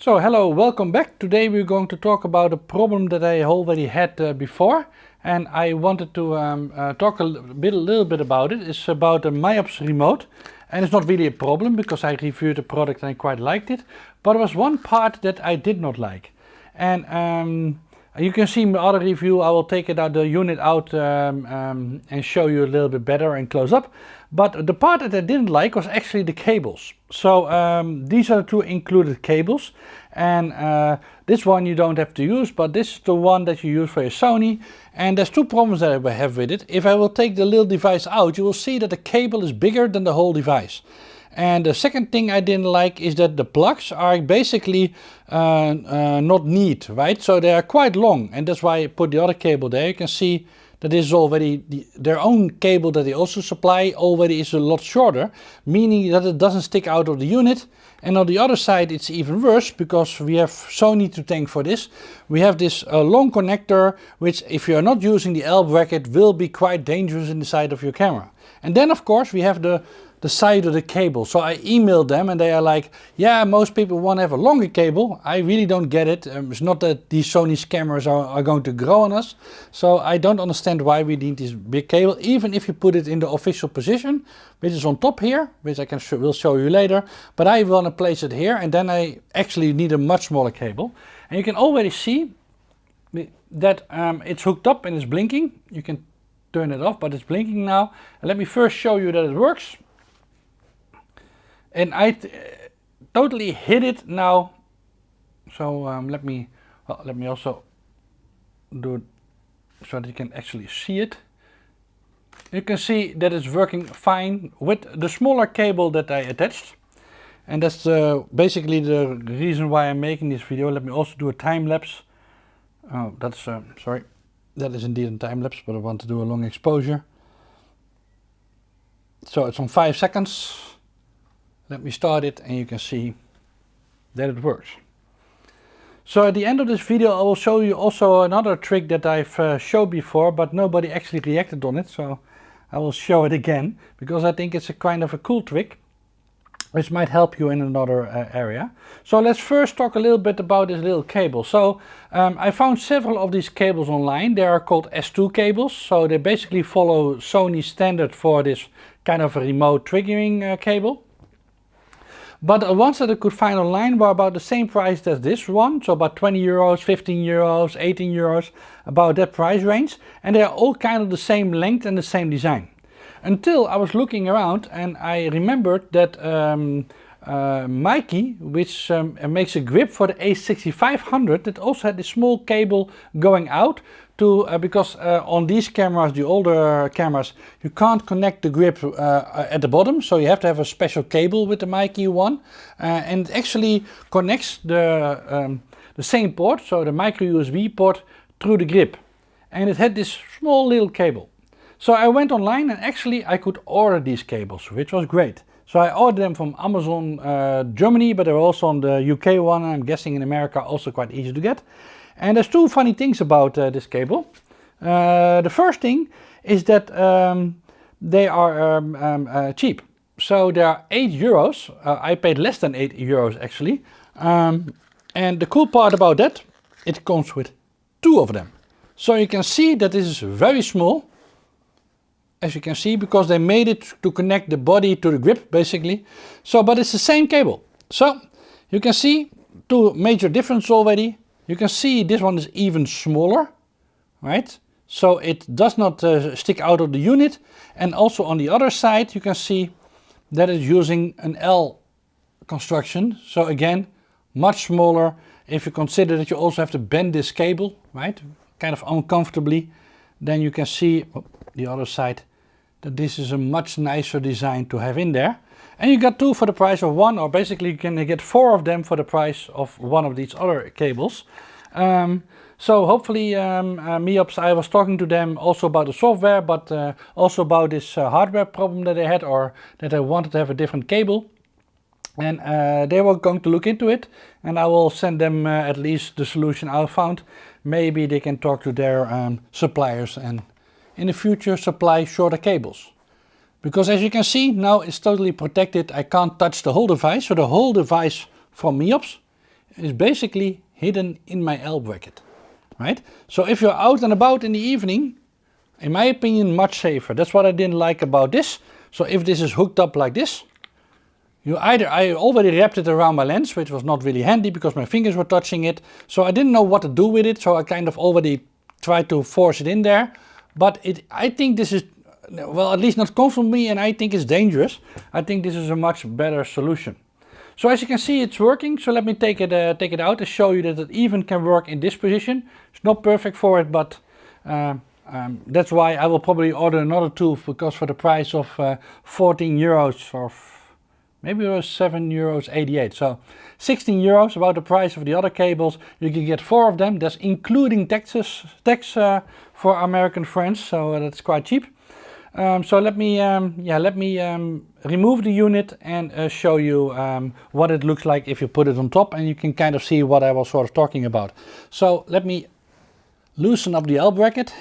So hello, welcome back. Today we're going to talk about a problem that I already had before, and I wanted to talk a little bit about it. It's about a miops remote, and it's not really a problem because I reviewed the product and I quite liked it, but there was one part that I did not like. And you can see my other review. I will take the unit out and show you a little bit better and close up. But the part that I didn't like was actually the cables. So these are the two included cables, and this one you don't have to use, but this is the one that you use for your Sony. And there's two problems that I have with it. If I will take the little device out, you will see that the cable is bigger than the whole device. And the second thing I didn't like is that the plugs are basically not neat, right? So they are quite long, and that's why I put the other cable there. You can see that this is already their own cable that they also supply already is a lot shorter, meaning that it doesn't stick out of the unit. And on the other side it's even worse because we have Sony to thank for this. We have this long connector, which if you are not using the L bracket will be quite dangerous in the side of your camera. And then of course we have the side of the cable. So I emailed them and they are like, yeah, most people want to have a longer cable. I really don't get it. It's not that these Sony's cameras are going to grow on us. So I don't understand why we need this big cable, even if you put it in the official position, which is on top here, which I will show you later. But I want to place it here, and then I actually need a much smaller cable. And you can already see that it's hooked up and it's blinking. You can turn it off, but it's blinking now. And let me first show you that it works. And I totally hid it now. So let me also do it so that you can actually see it. You can see that it's working fine with the smaller cable that I attached. And that's basically the reason why I'm making this video. Let me also do a time lapse. Oh, that's sorry. That is indeed a time lapse, but I want to do a long exposure. So it's on 5 seconds. Let me start it and you can see that it works. So at the end of this video I will show you also another trick that I've showed before, but nobody actually reacted on it, so I will show it again because I think it's a kind of a cool trick which might help you in another area. So let's first talk a little bit about this little cable. So I found several of these cables online. They are called S2 cables, so they basically follow Sony standard for this kind of a remote triggering cable. But the ones that I could find online were about the same price as this one, so about 20 euros, 15 euros, 18 euros, about that price range. And they are all kind of the same length and the same design. Until I was looking around and I remembered that Meike, which makes a grip for the a7iii, that also had this small cable going out to, because on these cameras, the older cameras, you can't connect the grip at the bottom, so you have to have a special cable with the Meike one, and it actually connects the same port, so the micro USB port, through the grip, and it had this small little cable. So I went online and actually I could order these cables, which was great. So I ordered them from Amazon Germany, but they're also on the UK one, and I'm guessing in America also quite easy to get. And there's two funny things about this cable. The first thing is that they are cheap. So they are 8 euros. I paid less than 8 euros actually. And the cool part about that, it comes with 2 of them. So you can see that this is very small, as you can see, because they made it to connect the body to the grip basically. So, but it's the same cable. So you can see 2 major differences already. You can see this one is even smaller, right? So it does not stick out of the unit. And also on the other side you can see that it's using an L construction. So again, much smaller. If you consider that you also have to bend this cable, right, kind of uncomfortably, then you can see the other side that this is a much nicer design to have in there. And you got 2 for the price of 1, or basically you can get 4 of them for the price of 1 of these other cables. So hopefully miops, I was talking to them also about the software, but also about this hardware problem that they had, or that they wanted to have a different cable. And they were going to look into it, and I will send them at least the solution I found. Maybe they can talk to their suppliers and in the future supply shorter cables. Because as you can see, now it's totally protected. I can't touch the whole device. So the whole device from miops is basically hidden in my L bracket, right? So if you're out and about in the evening, in my opinion, much safer. That's what I didn't like about this. So if this is hooked up like this, I already wrapped it around my lens, which was not really handy because my fingers were touching it. So I didn't know what to do with it. So I kind of already tried to force it in there. But I think this is, well, at least not comfortable for me, and I think it's dangerous. I think this is a much better solution. So as you can see, it's working. So let me take it out to show you that it even can work in this position. It's not perfect for it, but that's why I will probably order another tool, because for the price of 14 euros or maybe it was €7.88. So 16 euros, about the price of the other cables. You can get 4 of them. That's including tax for American friends. So that's quite cheap. So let me remove the unit and show you what it looks like if you put it on top, and you can kind of see what I was sort of talking about. So let me loosen up the L bracket,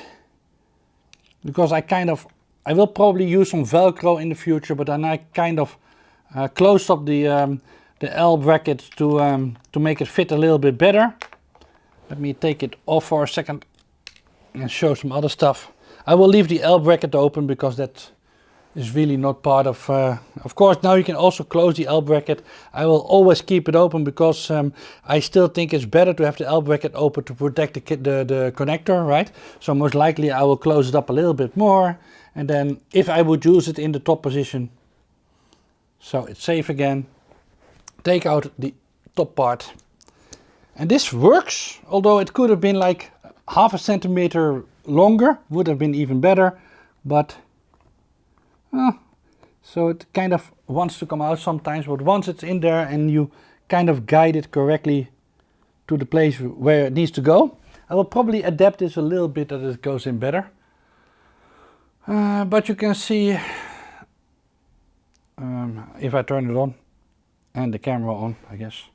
because I will probably use some Velcro in the future, but then I kind of close up the L bracket to make it fit a little bit better. Let me take it off for a second and show some other stuff. I will leave the L bracket open because that is really not part of course now you can also close the L bracket. I will always keep it open because I still think it's better to have the L bracket open to protect the connector, right? So most likely I will close it up a little bit more, and then if I would use it in the top position, so it's safe again, take out the top part. And this works, although it could have been like half a centimeter longer, would have been even better, but so it kind of wants to come out sometimes, but once it's in there and you kind of guide it correctly to the place where it needs to go, I will probably adapt this a little bit that it goes in better. But you can see, if I turn it on and the camera on, I guess,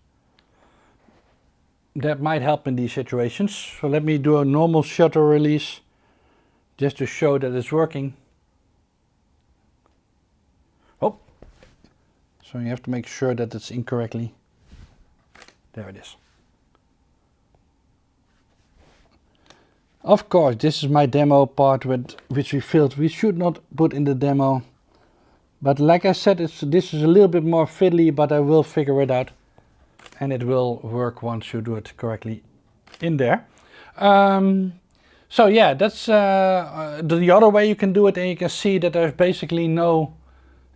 that might help in these situations. So let me do a normal shutter release just to show that it's working. Oh, so you have to make sure that it's incorrectly. There it is. Of course, this is my demo part which we filmed. We should not put in the demo. But like I said, this is a little bit more fiddly, but I will figure it out. And it will work once you do it correctly in there. So yeah, that's the other way you can do it, and you can see that there's basically no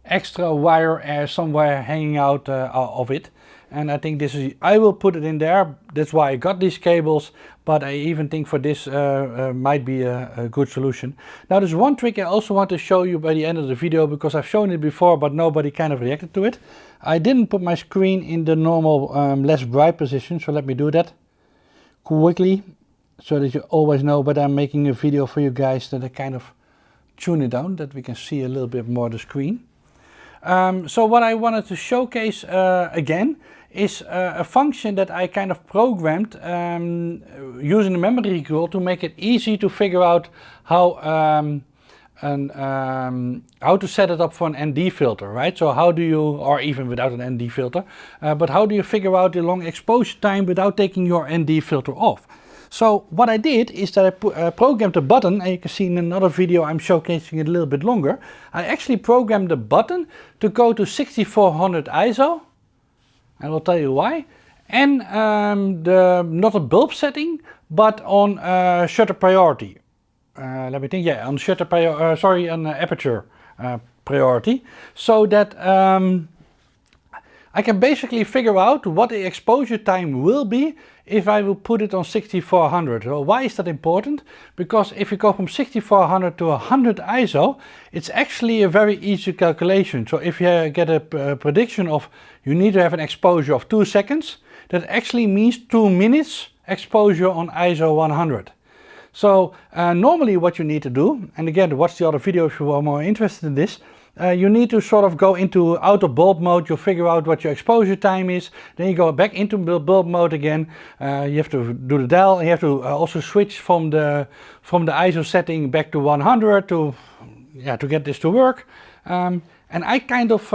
extra wire somewhere hanging out of it. And I think I will put it in there. That's why I got these cables, but I even think for this might be a good solution. Now there's one trick I also want to show you by the end of the video, because I've shown it before but nobody kind of reacted to it. I didn't put my screen in the normal less bright position, so let me do that quickly so that you always know that I'm making a video for you guys, that I kind of tune it down, that we can see a little bit more the screen. So what I wanted to showcase again is a function that I kind of programmed using the memory recall to make it easy to figure out how to set it up for an ND filter, right? So how do you, or even without an ND filter, but how do you figure out the long exposure time without taking your ND filter off? So what I did is that I programmed a button, and you can see in another video I'm showcasing it a little bit longer. I actually programmed the button to go to 6400 ISO. I will tell you why. And not a bulb setting, but on shutter priority. Let me think, yeah, on shutter priority, on aperture priority, so that I can basically figure out what the exposure time will be if I will put it on 6400. Well, why is that important? Because if you go from 6400 to 100 ISO, it's actually a very easy calculation. So if you get a prediction of you need to have an exposure of 2 seconds, that actually means 2 minutes exposure on ISO 100. So normally what you need to do, and again watch the other video if you are more interested in this, you need to sort of go into auto bulb mode. You'll figure out what your exposure time is, then you go back into bulb mode again. You have to do the dial, and you have to also switch from the ISO setting back to 100 to get this to work. And I kind of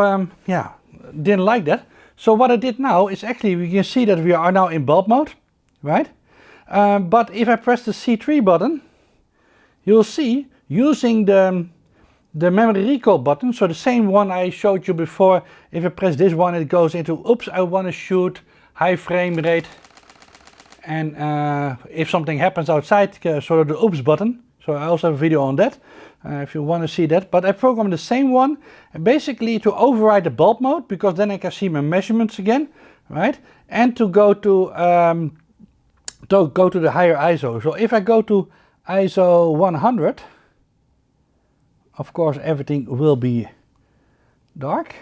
didn't like that, So what I did now is actually, we can see that we are now in bulb mode, right? But if I press the C3 button, you'll see using the memory recall button, so the same one I showed you before, if I press this one it goes into, oops, I want to shoot high frame rate, and if something happens outside, so the oops button. So I also have a video on that, if you want to see that. But I programmed the same one, basically to override the bulb mode, because then I can see my measurements again, right? And to go to the higher ISO. So if I go to ISO 100, of course everything will be dark,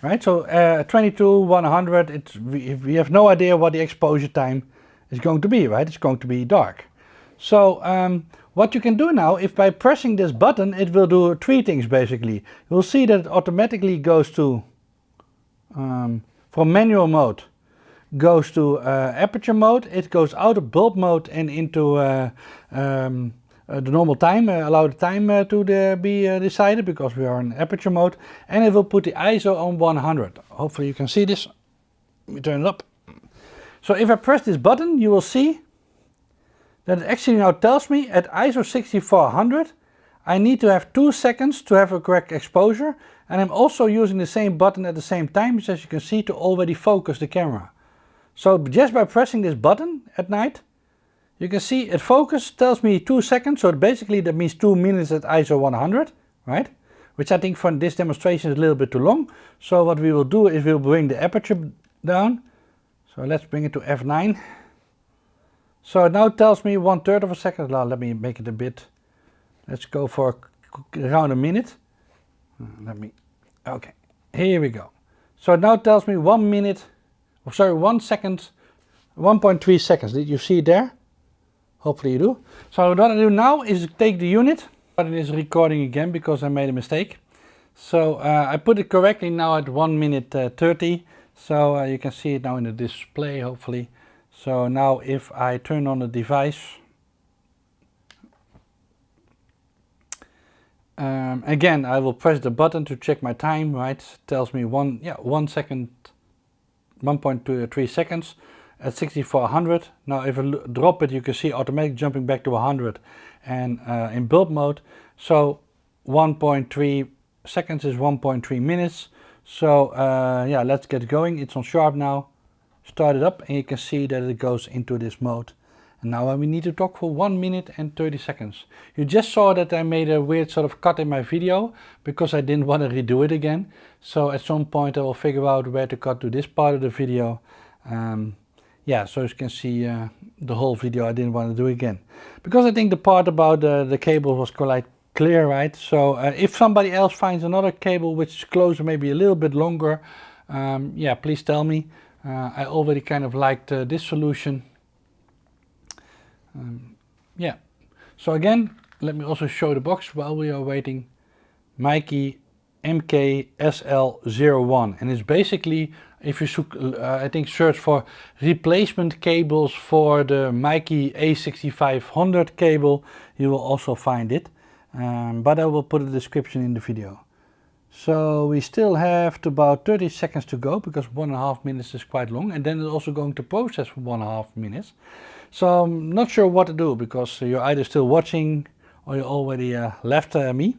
right? So 22, 100, we have no idea what the exposure time is going to be, right? It's going to be dark. So what you can do now, if by pressing this button, it will do three things basically. You'll see that it automatically goes to, from manual mode, goes to aperture mode. It goes out of bulb mode and into the normal time, allow the time to be decided, because we are in aperture mode. And it will put the ISO on 100. Hopefully you can see this. Let me turn it up. So if I press this button, you will see that it actually now tells me at ISO 6400 I need to have 2 seconds to have a correct exposure, and I'm also using the same button at the same time, as you can see, to already focus the camera. So just by pressing this button at night, you can see it focus tells me 2 seconds, so basically that means 2 minutes at ISO 100, right? Which I think for this demonstration is a little bit too long. So what we will do is we'll bring the aperture down. So let's bring it to f9. So it now tells me 1/3 of a second. Now let me make it a bit, let's go for around a minute. Okay, here we go. So it now tells me 1 minute, sorry, 1 second, 1.3 seconds. Did you see it there? Hopefully you do. So what I do now is take the unit. But it is recording again because I made a mistake. So I put it correctly now at 1 minute 30. So you can see it now in the display, hopefully. So now if I turn on the device, again I will press the button to check my time, right? It tells me 1 second, 1.3 seconds at 6400. Now if I drop it, you can see automatic jumping back to 100 and in bulb mode. So 1.3 seconds is 1.3 minutes. So yeah, let's get going. It's on sharp now. Start it up and you can see that it goes into this mode. And now we need to talk for 1 minute and 30 seconds. You just saw that I made a weird sort of cut in my video because I didn't want to redo it again. So at some point I will figure out where to cut to this part of the video. Yeah, so you can see the whole video I didn't want to do again. Because I think the part about the cable was quite clear, right? So if somebody else finds another cable which is closer, maybe a little bit longer, yeah, please tell me. I already kind of liked this solution. Yeah, so again, let me also show the box while we are waiting. Meike mk-sl01, and it's basically, if you I think search for replacement cables for the Meike a6500 cable, you will also find it. But I will put a description in the video. So we still have about 30 seconds to go, because 1.5 minutes is quite long, and then it's also going to process for 1.5 minutes. So I'm not sure what to do, because you're either still watching or you already left me.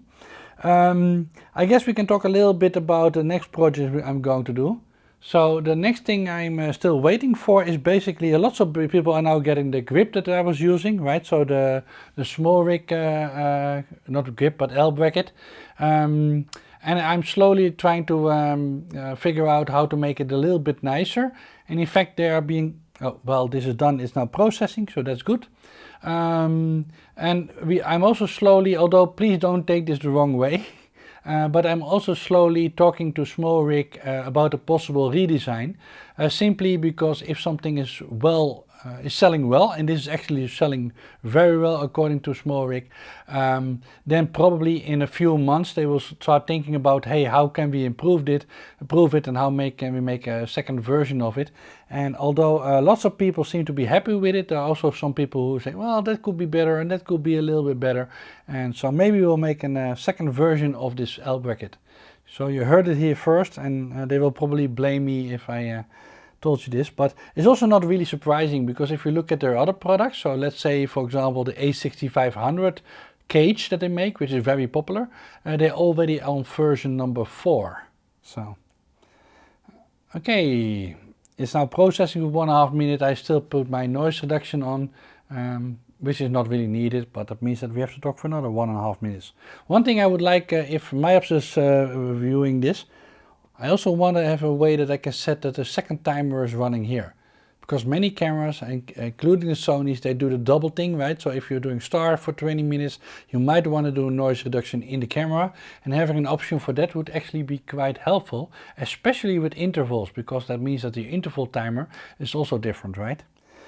I guess we can talk a little bit about the next project I'm going to do. So the next thing I'm still waiting for is basically, lots of people are now getting the grip that I was using, right? So the SmallRig, not grip, but L bracket. And I'm slowly trying to figure out how to make it a little bit nicer. And in fact, they are being, oh, well, this is done, it's now processing, so that's good. And I'm also slowly, although please don't take this the wrong way, but I'm also slowly talking to SmallRig about a possible redesign, simply because if something is selling well, and this is actually selling very well according to SmallRig, then probably in a few months they will start thinking about, hey, how can we improve it, and how can we make a second version of it. And although lots of people seem to be happy with it, there are also some people who say, well, that could be better and that could be a little bit better. And so maybe we'll make a second version of this L bracket. So you heard it here first, and they will probably blame me if I told you this, but it's also not really surprising, because if you look at their other products, so let's say for example the a6500 cage that they make, which is very popular, they're already on version number 4. So okay, it's now processing for 1.5 minutes. I still put my noise reduction on, which is not really needed, but that means that we have to talk for another 1.5 minutes. One thing I would like, if miops is reviewing this, I also want to have a way that I can set that the second timer is running here. Because many cameras, including the Sonys, they do the double thing, right? So if you're doing star for 20 minutes, you might want to do noise reduction in the camera. And having an option for that would actually be quite helpful, especially with intervals, because that means that the interval timer is also different, right?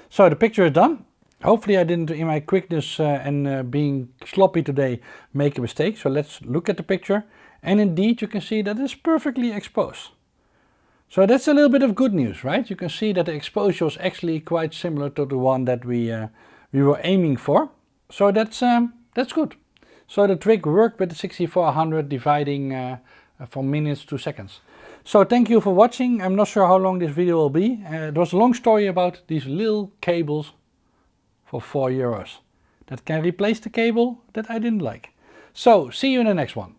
So the picture is done. Hopefully I didn't, in my quickness and being sloppy today, make a mistake. So let's look at the picture. And indeed, you can see that it's perfectly exposed. So that's a little bit of good news, right? You can see that the exposure was actually quite similar to the one that we were aiming for. So that's good. So the trick worked with the 6400, dividing from minutes to seconds. So thank you for watching. I'm not sure how long this video will be. It was a long story about these little cables for €4 that can replace the cable that I didn't like. So see you in the next one.